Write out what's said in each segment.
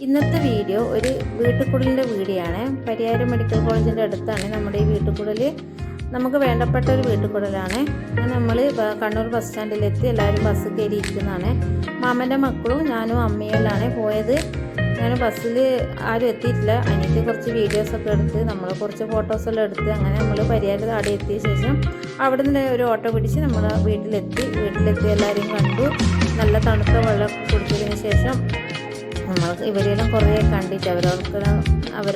ഇന്നത്തെ വീഡിയോ ഒരു വീട്ടുകുടലിൻ്റെ വീഡിയോ ആണ്. പരിയാരം മെഡിക്കൽ കോളേജിൻ്റെ അടുത്താണ് നമ്മുടെ ഈ വീട്ടുകുടൽ. നമുക്ക് വേണ്ടപ്പെട്ട ഒരു വീട്ടുകുടലാണ്. നമ്മൾ കണ്ണൂർ ബസ് സ്റ്റാൻഡിലെത്തി എല്ലാവരും ബസ് കയറി ഇരിക്കുന്നതാണ്. മാമൻ്റെ മക്കളും ഞാനും അമ്മയെല്ലാം പോയത്. ഞാൻ ബസ്സിൽ ആരും എത്തിയിട്ടില്ല. അതിനകത്ത് കുറച്ച് വീഡിയോസൊക്കെ എടുത്ത് നമ്മൾ കുറച്ച് ഫോട്ടോസെല്ലാം എടുത്ത് അങ്ങനെ നമ്മൾ പരിയാരം അവിടെ എത്തിയ ശേഷം അവിടെ നിന്ന് ഒരു ഓട്ടോ പിടിച്ച് നമ്മൾ വീട്ടിലെത്തി എല്ലാവരെയും കണ്ടു. നല്ല തണുത്ത വെള്ളം കുടിച്ചതിന് ശേഷം നമ്മൾ ഇവരെല്ലാം കുറേ കണ്ടിട്ട് അവരുടെ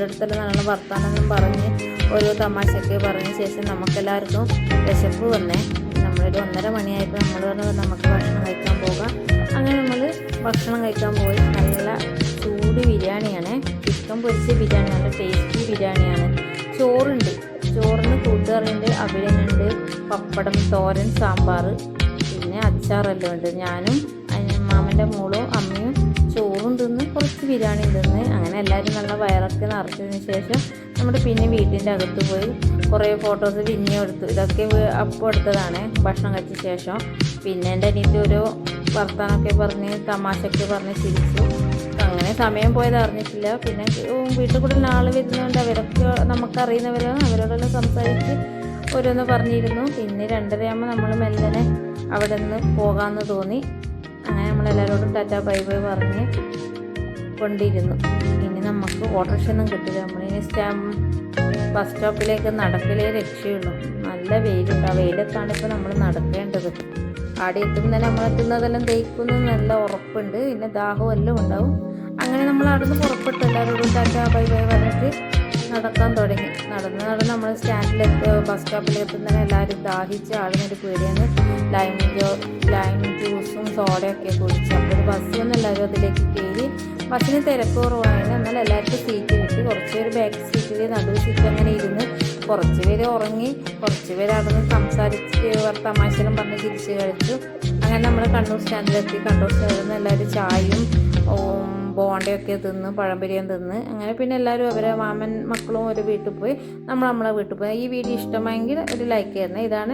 അടുത്തെല്ലാം നല്ല വർത്താനം പറഞ്ഞ് ഓരോ തമാശയൊക്കെ പറഞ്ഞ ശേഷം നമുക്കെല്ലാവർക്കും വിശപ്പ് വന്നേ. നമ്മളൊരു 1:30 മണിയായപ്പോൾ നമ്മൾ പറഞ്ഞു നമുക്ക് ഭക്ഷണം കഴിക്കാൻ പോകാം. അങ്ങനെ നമ്മൾ ഭക്ഷണം കഴിക്കാൻ പോയി. നല്ല ചൂട് ബിരിയാണിയാണ്, ചിക്കൻ പൊരിച്ച ബിരിയാണി, നല്ല ടേസ്റ്റി ബിരിയാണിയാണ്. ചോറുണ്ട്, ചോറിന് കൂട്ടുകറിയുണ്ട്, അവിയലുണ്ട്, പപ്പടം, തോരൻ, സാമ്പാർ, പിന്നെ അച്ചാറെല്ലാം ഉണ്ട്. ഞാനും മാമൻ്റെ മോളും അമ്മയും ചോറും തിന്ന് കുറച്ച് ബിരിയാണി തിന്ന് അങ്ങനെ എല്ലാവരും നല്ല വയറൊക്കെ നിറച്ചതിന് ശേഷം നമ്മുടെ പിന്നെ വീട്ടിൻ്റെ അകത്ത് പോയി കുറേ ഫോട്ടോസ് പിന്നെയും എടുത്തു. ഇതൊക്കെ അപ്പോൾ എടുത്തതാണ് ഭക്ഷണം കഴിച്ച ശേഷം. പിന്നെ എൻ്റെ അനിയത്തി ഒരു വർത്താനമൊക്കെ പറഞ്ഞ് തമാശയൊക്കെ പറഞ്ഞ് ചിരിച്ചു. അങ്ങനെ സമയം പോയത് അറിഞ്ഞിട്ടില്ല. പിന്നെ വീട്ടിൽ കൂടെ ആൾ വരുന്നതുകൊണ്ട് അവരൊക്കെ നമുക്കറിയുന്നവരാണ്, അവരോടെല്ലാം സംസാരിച്ച് ഓരോന്ന് പറഞ്ഞിരുന്നു. പിന്നെ 2:30 ആകുമ്പോൾ നമ്മൾ മെല്ലനെ അവിടെ നിന്ന് പോകാമെന്ന് തോന്നി. അങ്ങനെ നമ്മളെല്ലാവരോടും ടാറ്റാ ബൈ ബൈ പറഞ്ഞ് കൊണ്ടിരുന്നു. ഇനി നമുക്ക് ഓട്ടോറിക്ഷയൊന്നും കിട്ടില്ല. നമ്മളിനി ബസ് സ്റ്റോപ്പിലേക്ക് നടക്കലേ രക്ഷയുള്ളൂ. നല്ല വെയിലുണ്ട്. ആ വെയിലത്താണ് ഇപ്പോൾ നമ്മൾ നടക്കേണ്ടത്. ആടെ എത്തുമ്പോൾ തന്നെ നമ്മളെത്തുന്നതെല്ലാം തേക്കുന്നു നല്ല ഉറപ്പുണ്ട്. പിന്നെ ദാഹവും എല്ലാം ഉണ്ടാവും. അങ്ങനെ നമ്മൾ അവിടെ നിന്ന് പുറപ്പെട്ടു. എല്ലാവരോടും ടാറ്റാ ബൈ ബൈ പറഞ്ഞിട്ട് നടക്കാൻ തുടങ്ങി. നടന്ന് നമ്മൾ ബസ് സ്റ്റോപ്പിലെത്തുന്നതിന് എല്ലാവരും ദാഹിച്ച ആളിനൊരു പേടിയാണ്. ലൈം ജ്യൂസും സോഡയൊക്കെ കുടിച്ച് അപ്പോൾ ബസ്സിലൊന്നും എല്ലാവരും അതിലേക്ക് കയറി. ബസ്സിന് തിരക്ക് കുറവായിരുന്നു. എന്നാൽ എല്ലാവർക്കും സീറ്റ് കിട്ടി. കുറച്ച് പേര് ബാക്ക് സീറ്റിൽ, നടുവ് സീറ്റിൽ അങ്ങനെ ഇരുന്ന്. കുറച്ച് പേര് ഉറങ്ങി, കുറച്ച് പേര് അവിടെ നിന്ന് സംസാരിച്ച് തമാശകളും പറഞ്ഞ് തിരിച്ച് കഴിച്ചു. അങ്ങനെ നമ്മൾ കണ്ണൂർ സ്റ്റാൻഡിലെത്തി. കണ്ണൂർ സ്റ്റാൻഡിൽ നിന്ന് എല്ലാവരും ചായയും ബോണ്ടയൊക്കെ തിന്ന്, പഴംപൊരിയും തിന്ന്. അങ്ങനെ പിന്നെ എല്ലാവരും അവരെ മാമൻ മക്കളും ഒരു വീട്ടിൽ പോയി, നമ്മളെ വീട്ടിൽ പോയി. ഈ വീഡിയോ ഇഷ്ടമായെങ്കിൽ ഒരു ലൈക്ക് തരണം. ഇതാണ്